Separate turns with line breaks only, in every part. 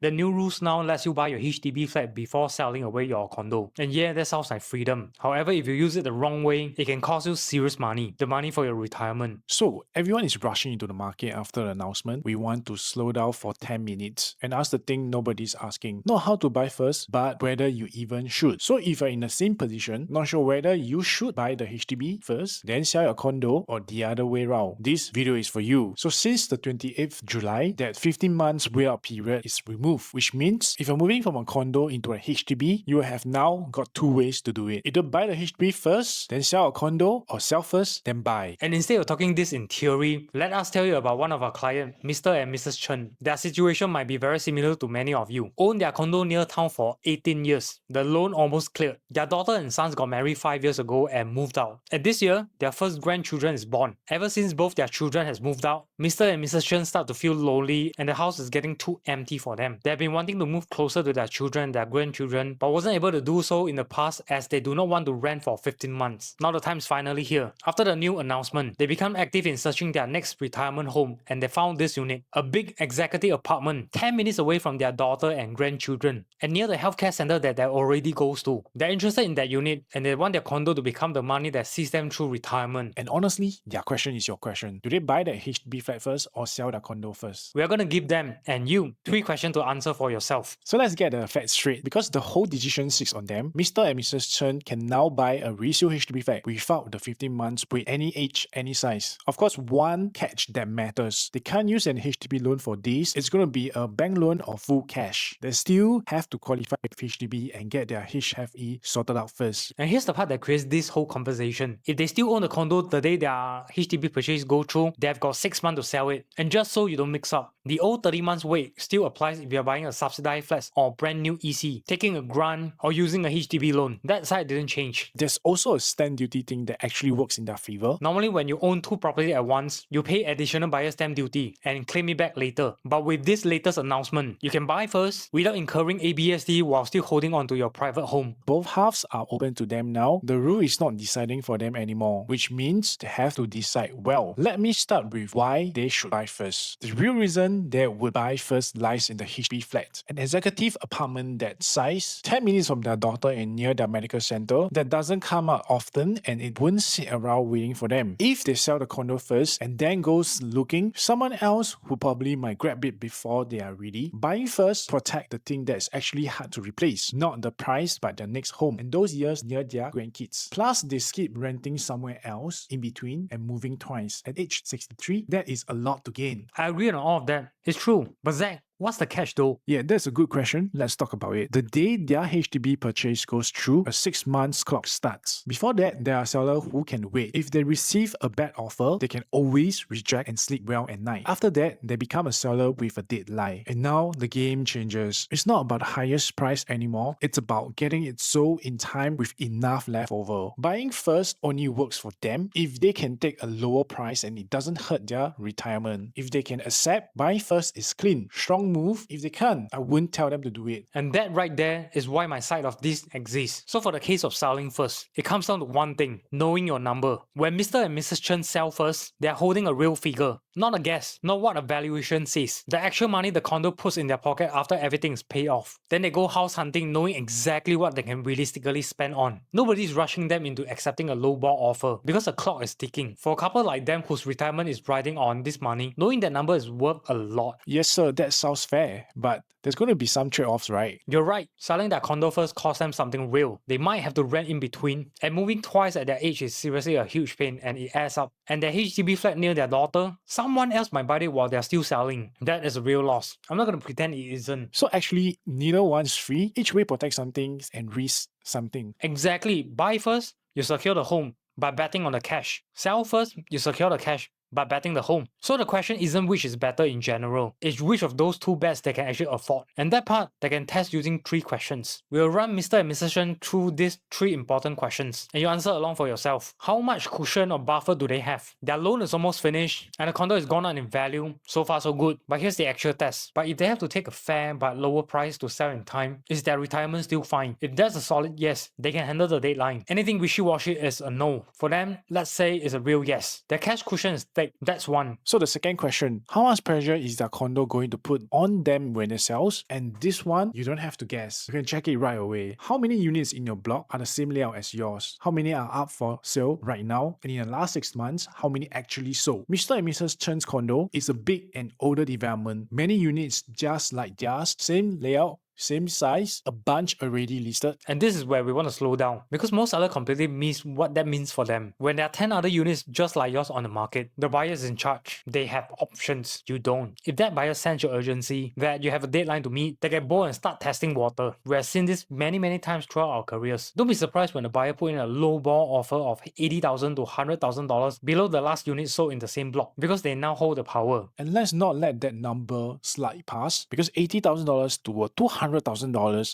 The new rules now lets you buy your HDB flat before selling away your condo. And yeah, that sounds like freedom. However, if you use it the wrong way, it can cost you serious money, the money for your retirement.
So everyone is rushing into the market after the announcement. We want to slow down for 10 minutes and ask the thing nobody's asking. Not how to buy first, but whether you even should. So if you're in the same position, not sure whether you should buy the HDB first, then sell your condo, or the other way around, this video is for you. So since the 28th July, that 15 months wait-out period is removed, which means if you're moving from a condo into a HDB, you have now got two ways to do it. Either buy the HDB first, then sell a condo, or sell first, then buy.
And instead of talking this in theory, let us tell you about one of our clients, Mr. and Mrs. Chen. Their situation might be very similar to many of you. Owned their condo near town for 18 years. The loan almost cleared. Their daughter and sons got married 5 years ago and moved out. And this year, their first grandchildren is born. Ever since both their children has moved out, Mr. and Mrs. Chen start to feel lonely and the house is getting too empty for them. They have been wanting to move closer to their children, their grandchildren, but wasn't able to do so in the past as they do not want to rent for 15 months. Now the time is finally here. After the new announcement, they become active in searching their next retirement home and they found this unit. A big executive apartment 10 minutes away from their daughter and grandchildren and near the healthcare center that they already goes to. They're interested in that unit and they want their condo to become the money that sees them through retirement.
And honestly, their question is your question. Do they buy the HDB flat first or sell the condo first?
We are going to give them and you 3 questions to answer for yourself.
So let's get the facts straight. Because the whole decision sits on them, Mr. and Mrs. Chen can now buy a resale HDB flat without the 15 months with any age, any size. Of course, one catch that matters. They can't use an HDB loan for this. It's going to be a bank loan or full cash. They still have to qualify with HDB and get their HFE sorted out first.
And here's the part that creates this whole conversation. If they still own the condo the day their HDB purchase go through, they have got 6 months to sell it. And just so you don't mix up, the old 30 months wait still applies if you're buying a subsidized flat or brand new EC, taking a grant or using a HDB loan. That side didn't change.
There's also a stamp duty thing that actually works in their favor.
Normally when you own 2 properties at once, you pay additional buyer stamp duty and claim it back later. But with this latest announcement, you can buy first without incurring ABSD while still holding on to your private home.
Both halves are open to them now. The rule is not deciding for them anymore, which means they have to decide well. Let me start with why they should buy first. The real reason they would buy first lies in the HDB flat. An executive apartment that size, 10 minutes from their daughter and near their medical center, that doesn't come out often and it wouldn't sit around waiting for them. If they sell the condo first and then goes looking, someone else who probably might grab it before they are ready. Buying first protect the thing that's actually hard to replace, not the price but the next home and those years near their grandkids. Plus they skip renting somewhere else in between and moving twice. At age 63, that is a lot to gain.
I agree on all of that. It's true. But Zach, what's the catch though?
Yeah, that's a good question. Let's talk about it. The day their HDB purchase goes through, a 6 months clock starts. Before that, there are sellers who can wait. If they receive a bad offer, they can always reject and sleep well at night. After that, they become a seller with a deadline. And now the game changes. It's not about the highest price anymore. It's about getting it sold in time with enough leftover. Buying first only works for them if they can take a lower price and it doesn't hurt their retirement. If they can accept, buying first is clean, strong move. If they can't, I wouldn't tell them to do it.
And that right there is why my side of this exists. So for the case of selling first, it comes down to one thing, knowing your number. When Mr. and Mrs. Chen sell first, they're holding a real figure. Not a guess, not what a valuation says. The actual money the condo puts in their pocket after everything is paid off. Then they go house hunting knowing exactly what they can realistically spend on. Nobody's rushing them into accepting a lowball offer because the clock is ticking. For a couple like them whose retirement is riding on this money, knowing that number is worth a lot.
Yes sir, that sounds fair, but there's going to be some trade-offs, right?
You're right, selling their condo first costs them something real. They might have to rent in between, and moving twice at their age is seriously a huge pain and it adds up. And their HDB flat near their daughter, someone else might buy it while they're still selling. That is a real loss. I'm not going to pretend it isn't.
So actually, neither one's free. Each way protects something and risks something.
Exactly. Buy first, you secure the home by betting on the cash. Sell first, you secure the cash by betting the home. So the question isn't which is better in general, it's which of those 2 bets they can actually afford. And that part, they can test using 3 questions. We'll run Mr. and Mrs. Chen through these 3 important questions, and you answer along for yourself. How much cushion or buffer do they have? Their loan is almost finished, and the condo is gone up in value. So far so good, but here's the actual test. But if they have to take a fair but lower price to sell in time, is their retirement still fine? If that's a solid yes, they can handle the deadline. Anything wishy-washy is a no. For them, let's say it's a real yes. Their cash cushion is thick, stake. That's one.
So the second question, how much pressure is their condo going to put on them when it sells? And this one, you don't have to guess. You can check it right away. How many units in your block are the same layout as yours? How many are up for sale right now? And in the last 6 months, how many actually sold? Mr. and Mrs. Chen's condo is a big and older development. Many units just like theirs, same layout, same size, a bunch already listed.
And this is where we want to slow down, because most sellers completely miss what that means for them. When there are 10 other units just like yours on the market, the buyer is in charge. They have options, you don't. If that buyer senses your urgency, that you have a deadline to meet, they get bold and start testing water. We have seen this many times throughout our careers. Don't be surprised when the buyer put in a low ball offer of $80,000 to $100,000 below the last unit sold in the same block, because they now hold the power.
And let's not let that number slide past, because $80,000 to a $200,000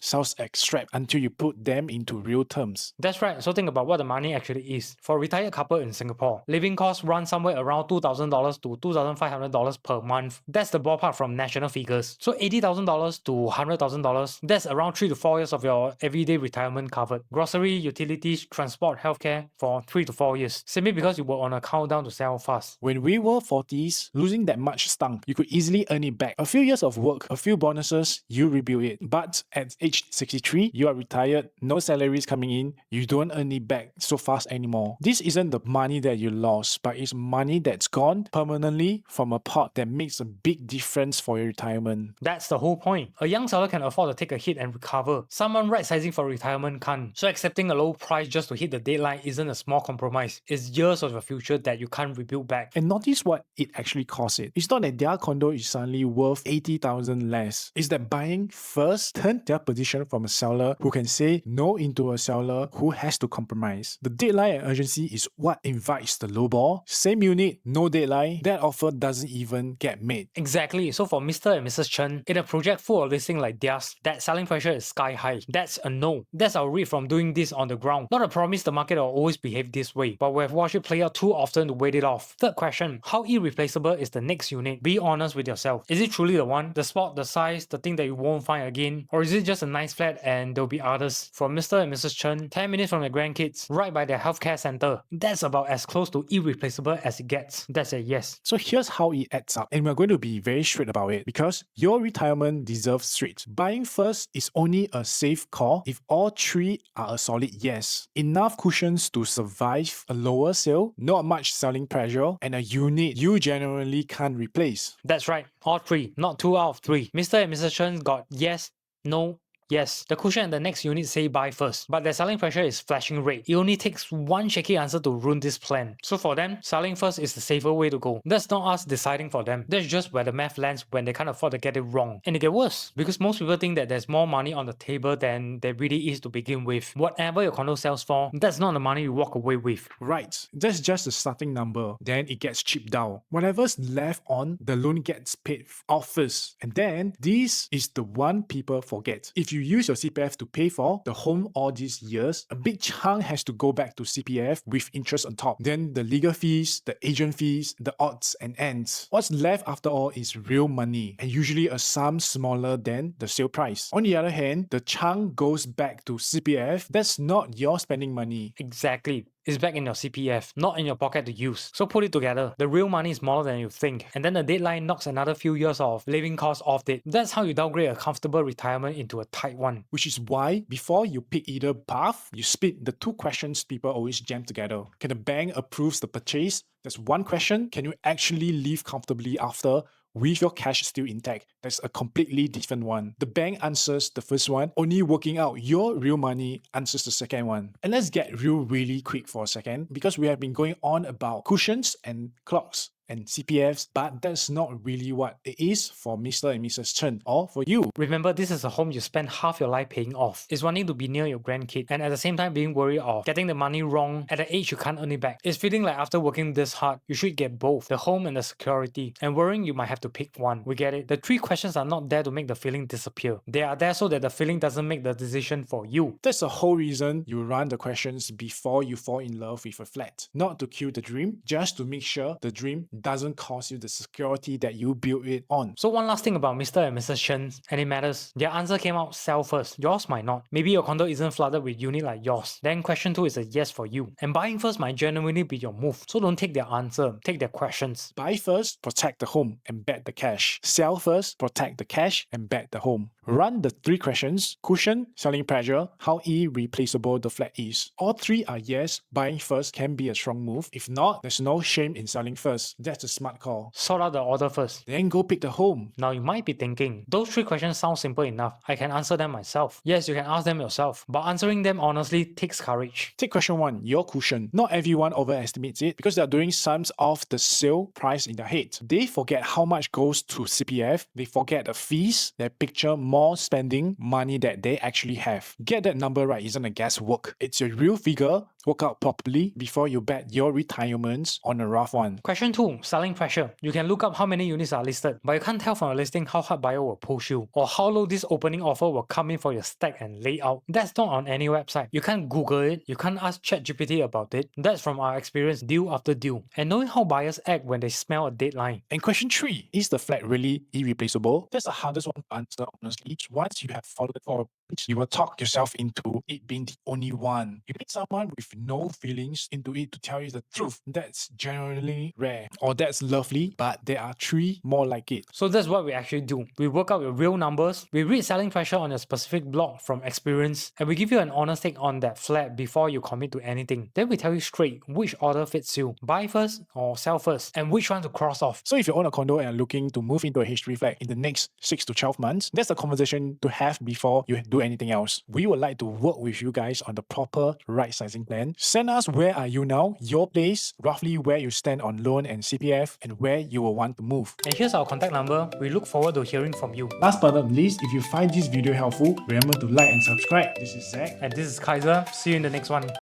sounds extract until you put them into real terms.
That's right, so think about what the money actually is. For a retired couple in Singapore, living costs run somewhere around $2,000 to $2,500 per month. That's the ballpark from national figures. So $80,000 to $100,000, that's around 3 to 4 years of your everyday retirement covered. Grocery, utilities, transport, healthcare for 3 to 4 years, simply because you were on a countdown to sell fast.
When we were 40s, losing that much stunk. You could easily earn it back. A few years of work, a few bonuses, you rebuild it. But at age 63, you are retired, no salaries coming in, you don't earn it back so fast anymore. This isn't the money that you lost, but it's money that's gone permanently from a pot that makes a big difference for your retirement.
That's the whole point. A young seller can afford to take a hit and recover. Someone right-sizing for retirement can't. So accepting a low price just to hit the deadline isn't a small compromise. It's years of your future that you can't rebuild back.
And notice what it actually costs it. It's not that their condo is suddenly worth 80,000 less. It's that buying first turned their position from a seller who can say no into a seller who has to compromise. The deadline and urgency is what invites the lowball. Same unit, no deadline, that offer doesn't even get made.
Exactly. So for Mr. and Mrs. Chen, in a project full of listing like theirs, that selling pressure is sky high. That's a no. That's our read from doing this on the ground. Not a promise the market will always behave this way, but we have watched it play out too often to wait it off. Third question, how irreplaceable is the next unit? Be honest with yourself. Is it truly the one? The spot, the size, the thing that you won't find again? Or is it just a nice flat and there'll be others? For Mr. and Mrs. Chen, 10 minutes from their grandkids, right by their healthcare center. That's about as close to irreplaceable as it gets. That's a yes.
So here's how it adds up, and we're going to be very straight about it because your retirement deserves straight. Buying first is only a safe call if all three are a solid yes. Enough cushions to survive a lower sale, not much selling pressure, and a unit you generally can't replace.
That's right, all three, not 2 out of 3. Mr. and Mrs. Chen got yes, no, yes. The cushion and the next unit say buy first, but their selling pressure is flashing red. It only takes one shaky answer to ruin this plan. So for them, selling first is the safer way to go. That's not us deciding for them. That's just where the math lands when they can't afford to get it wrong. And it gets worse, because most people think that there's more money on the table than there really is to begin with. Whatever your condo sells for, that's not the money you walk away with.
Right, that's just the starting number. Then it gets chipped down. Whatever's left on, the loan gets paid off first. And then, this is the one people forget. If you use your CPF to pay for the home all these years, a big chunk has to go back to CPF with interest on top. Then the legal fees, the agent fees, the odds and ends. What's left after all is real money, and usually a sum smaller than the sale price. On the other hand, the chunk goes back to CPF. That's not your spending money.
Exactly. It's back in your CPF, not in your pocket to use. So put it together. The real money is smaller than you think, and then the deadline knocks another few years of living costs off it. That's how you downgrade a comfortable retirement into a tight one.
Which is why, before you pick either path, you split the two questions people always jam together. Can the bank approve the purchase? That's one question. Can you actually live comfortably after, with your cash still intact? That's a completely different one. The bank answers the first one, only working out your real money answers the second one. And let's get real really quick for a second, because we have been going on about cushions and clocks and CPFs, but that's not really what it is for Mr. and Mrs. Chen or for you.
Remember, this is a home you spend half your life paying off. It's wanting to be near your grandkid and at the same time being worried of getting the money wrong at the age you can't earn it back. It's feeling like after working this hard, you should get both, the home and the security, and worrying you might have to pick one. We get it. The 3 questions are not there to make the feeling disappear. They are there so that the feeling doesn't make the decision for you.
That's the whole reason you run the questions before you fall in love with a flat. Not to kill the dream, just to make sure the dream and doesn't cost you the security that you built it on.
So one last thing about Mr. and Mrs. Chen, and it matters. Their answer came out sell first. Yours might not. Maybe your condo isn't flooded with unit like yours. Then question 2 is a yes for you. And buying first might genuinely be your move. So don't take their answer, take their questions.
Buy first, protect the home, and bet the cash. Sell first, protect the cash, and bet the home. Run the 3 questions: cushion, selling pressure, how irreplaceable the flat is. All 3 are yes, buying first can be a strong move. If not, there's no shame in selling first. That's a smart call.
Sort out the order first.
Then go pick the home.
Now you might be thinking, those 3 questions sound simple enough. I can answer them myself. Yes, you can ask them yourself, but answering them honestly takes courage.
Take question 1, your cushion. Not everyone overestimates it because they're doing sums of the sale price in their head. They forget how much goes to CPF, they forget the fees, they picture more spending money that they actually have. Get that number right isn't a guesswork. It's a real figure. Work out properly before you bet your retirements on a rough one.
Question 2, selling pressure. You can look up how many units are listed, but you can't tell from a listing how hard buyer will push you or how low this opening offer will come in for your stack and layout. That's not on any website. You can't Google it, you can't ask ChatGPT about it. That's from our experience deal after deal and knowing how buyers act when they smell a deadline.
And question 3, is the flat really irreplaceable? That's the hardest one to answer, honestly. Once you have followed it for a bit, you will talk yourself into it being the only one. You need someone with no feelings into it to tell you the truth. That's generally rare, or that's lovely, but there are 3 more like it.
So that's what we actually do. We work out with real numbers, we read selling pressure on a specific block from experience, and we give you an honest take on that flat before you commit to anything. Then we tell you straight which order fits you, buy first or sell first, and which one to cross off.
So if you own a condo and are looking to move into a HDB flat in the next 6 to 12 months, that's a conversation to have before you do anything else. We would like to work with you guys on the proper right sizing plan. Send us where are you now, your place, roughly where you stand on loan and CPF, and where you will want to move.
And here's our contact number. We look forward to hearing from you.
Last but not least, if you find this video helpful, remember to like and subscribe. This is Zach.
And this is Kaiser. See you in the next one.